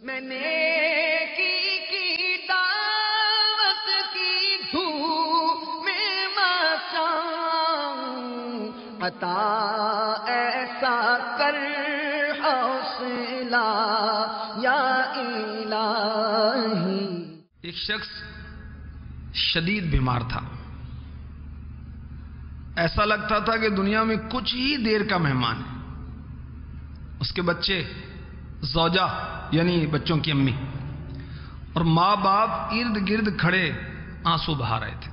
میں نیکی دعوت کی دھوم میں مچاؤں، عطا ایسا کر حوصلہ یا الہی۔ ایک شخص شدید بیمار تھا، ایسا لگتا تھا کہ دنیا میں کچھ ہی دیر کا مہمان ہے۔ اس کے بچے، زوجہ یعنی بچوں کی امی اور ماں باپ ارد گرد کھڑے آنسو بہا رہے تھے۔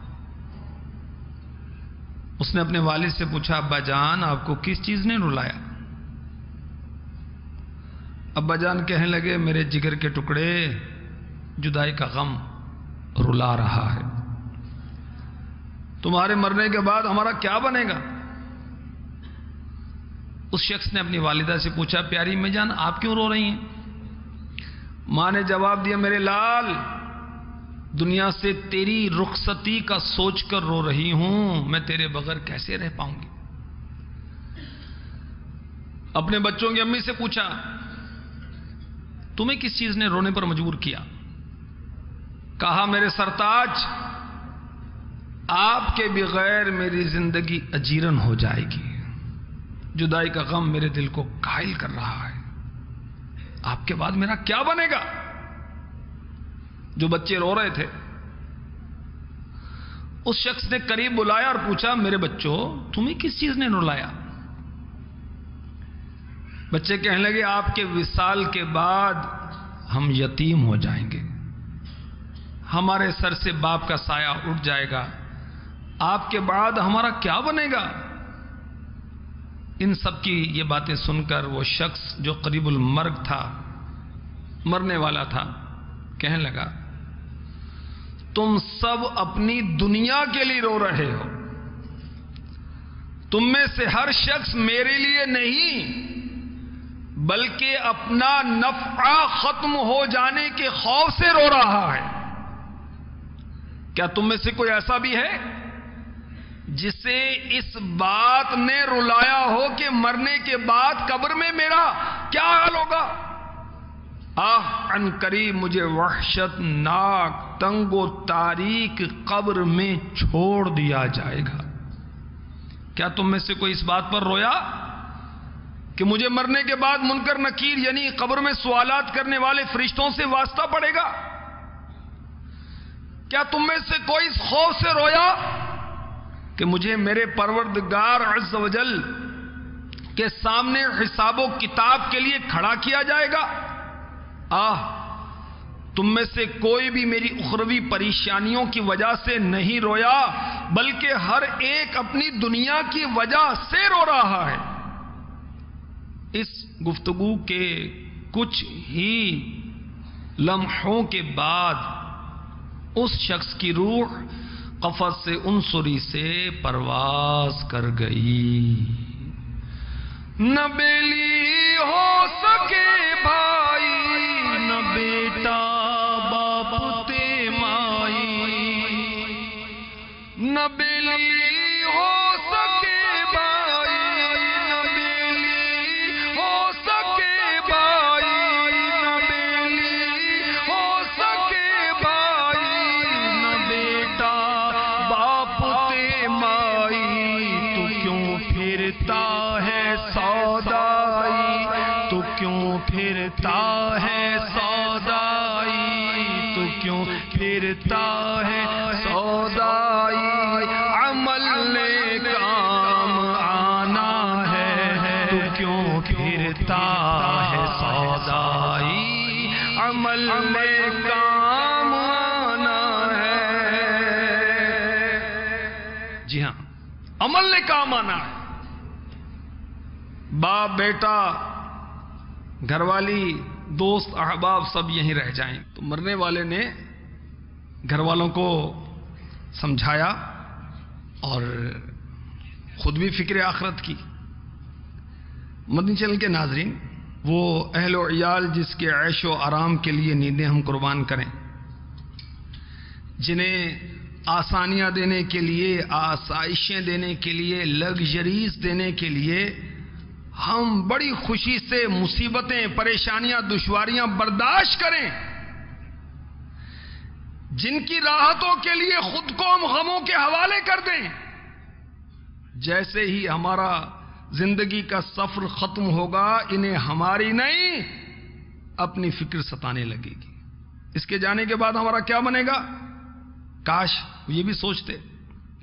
اس نے اپنے والد سے پوچھا، ابا جان آپ کو کس چیز نے رلایا؟ ابا جان کہنے لگے، میرے جگر کے ٹکڑے، جدائی کا غم رلا رہا ہے۔ تمہارے مرنے کے بعد ہمارا کیا بنے گا؟ اس شخص نے اپنی والدہ سے پوچھا، پیاری امی جان آپ کیوں رو رہی ہیں؟ ماں نے جواب دیا، میرے لال، دنیا سے تیری رخصتی کا سوچ کر رو رہی ہوں، میں تیرے بغیر کیسے رہ پاؤں گی؟ اپنے بچوں کی امی سے پوچھا، تمہیں کس چیز نے رونے پر مجبور کیا؟ کہا، میرے سرتاج، آپ کے بغیر میری زندگی اجیرن ہو جائے گی، جدائی کا غم میرے دل کو قائل کر رہا ہے، آپ کے بعد میرا کیا بنے گا؟ جو بچے رو رہے تھے اس شخص نے قریب بلایا اور پوچھا، میرے بچوں تمہیں کس چیز نے رلایا؟ بچے کہنے لگے، آپ کے وصال کے بعد ہم یتیم ہو جائیں گے، ہمارے سر سے باپ کا سایہ اٹھ جائے گا، آپ کے بعد ہمارا کیا بنے گا؟ ان سب کی یہ باتیں سن کر وہ شخص جو قریب المرگ تھا، مرنے والا تھا، کہنے لگا، تم سب اپنی دنیا کے لیے رو رہے ہو، تم میں سے ہر شخص میرے لیے نہیں بلکہ اپنا نفع ختم ہو جانے کے خوف سے رو رہا ہے۔ کیا تم میں سے کوئی ایسا بھی ہے جسے اس بات نے رلایا ہو کہ مرنے کے بعد قبر میں میرا کیا حال ہوگا؟ عن قریب مجھے وحشت ناک تنگ و تاریک قبر میں چھوڑ دیا جائے گا۔ کیا تم میں سے کوئی اس بات پر رویا کہ مجھے مرنے کے بعد منکر نکیر یعنی قبر میں سوالات کرنے والے فرشتوں سے واسطہ پڑے گا؟ کیا تم میں سے کوئی اس خوف سے رویا کہ مجھے میرے پروردگار عز و جل کے سامنے حساب و کتاب کے لیے کھڑا کیا جائے گا؟ تم میں سے کوئی بھی میری اخروی پریشانیوں کی وجہ سے نہیں رویا بلکہ ہر ایک اپنی دنیا کی وجہ سے رو رہا ہے۔ اس گفتگو کے کچھ ہی لمحوں کے بعد اس شخص کی روح قفس سے عنصری سے پرواز کر گئی۔ نہ بیلی ہو سکے بھائی، نہ بیٹا باپ تے مائی، نہ بیلی ہو سکے بھائی، نہ بیلی ہو سکے بھائی، نہ بیلی ہو سکے بھائی، نہ بیٹا باپ تے مائی، تو کیوں پھرتا ہے سودائی، تو کیوں پھرتا ہے سودائی، تو کیوں پھرتا ہے سودائی، عمل نے کام آنا ہے، تو کیوں پھرتا ہے سودائی، عمل نے کام آنا ہے۔ جی ہاں، عمل نے کام آنا ہے۔ باپ بیٹا گھر والی دوست احباب سب یہیں رہ جائیں، تو مرنے والے نے گھر والوں کو سمجھایا اور خود بھی فکر آخرت کی۔ مدنی چینل کے ناظرین، وہ اہل و عیال جس کے عیش و آرام کے لیے نیندیں ہم قربان کریں، جنہیں آسانیاں دینے کے لیے، آسائشیں دینے کے لیے، لگژریز دینے کے لیے ہم بڑی خوشی سے مصیبتیں، پریشانیاں، دشواریاں برداشت کریں. جن کی راحتوں کے لیے خود کو ہم غموں کے حوالے کر دیں. جیسے ہی ہمارا زندگی کا سفر ختم ہوگا، انہیں ہماری نہیں اپنی فکر ستانے لگے گی. اس کے جانے کے بعد ہمارا کیا بنے گا؟ کاش یہ بھی سوچتے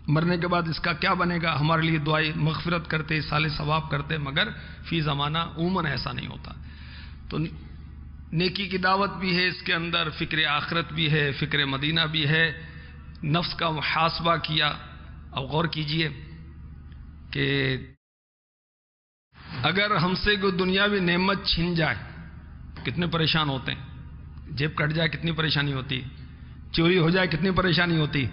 مرنے کے بعد اس کا کیا بنے گا. ہمارے لیے دعائیں مغفرت کرتے، سال ثواب کرتے، مگر فی زمانہ عموماً ایسا نہیں ہوتا. تو نیکی کی دعوت بھی ہے اس کے اندر، فکر آخرت بھی ہے، فکر مدینہ بھی ہے، نفس کا محاسبہ کیا. اب غور کیجئے کہ اگر ہم سے کوئی دنیاوی نعمت چھن جائے کتنے پریشان ہوتے ہیں. جیب کٹ جائے کتنی پریشانی ہوتی، چوری ہو جائے کتنی پریشانی ہوتی.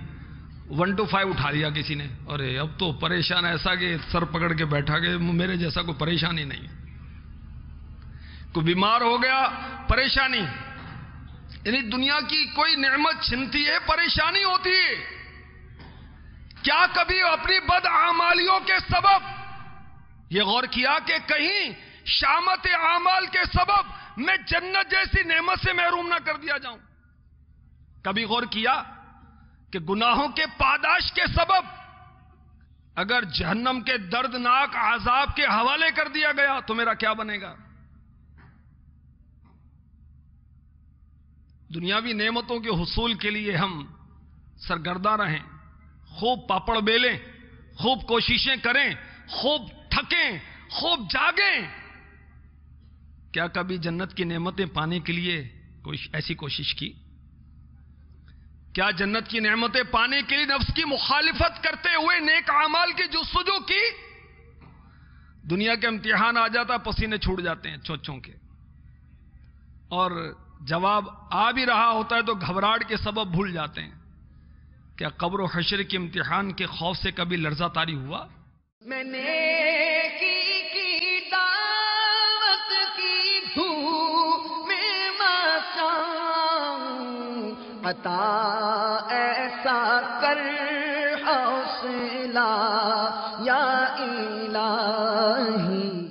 1 to 5 اٹھا لیا کسی نے، ارے اب تو پریشان ایسا کہ سر پکڑ کے بیٹھا کہ میرے جیسا کوئی پریشانی نہیں. کوئی بیمار ہو گیا پریشانی. یعنی دنیا کی کوئی نعمت چھنتی ہے پریشانی ہوتی ہے. کیا کبھی اپنی بدعمالیوں کے سبب یہ غور کیا کہ کہیں شامت اعمال کے سبب میں جنت جیسی نعمت سے محروم نہ کر دیا جاؤں؟ کبھی غور کیا کہ گناہوں کے پاداش کے سبب اگر جہنم کے دردناک عذاب کے حوالے کر دیا گیا تو میرا کیا بنے گا؟ دنیاوی نعمتوں کے حصول کے لیے ہم سرگرداں رہیں، خوب پاپڑ بیلیں، خوب کوششیں کریں، خوب تھکیں، خوب جاگیں. کیا کبھی جنت کی نعمتیں پانے کے لیے کوئی ایسی کوشش کی؟ کیا جنت کی نعمتیں پانے کے لیے نفس کی مخالفت کرتے ہوئے نیک اعمال کی جستجو کی؟ دنیا کے امتحان آ جاتا پسینے چھوٹ جاتے ہیں چوچوں کے، اور جواب آ بھی رہا ہوتا ہے تو گھبراہٹ کے سبب بھول جاتے ہیں. کیا قبر و حشر کے امتحان کے خوف سے کبھی لرزہ طاری ہوا؟ میں نے کی دعوت کی دھوم میں مساؤں، عطا ایسا کر حوصلہ یا الہی.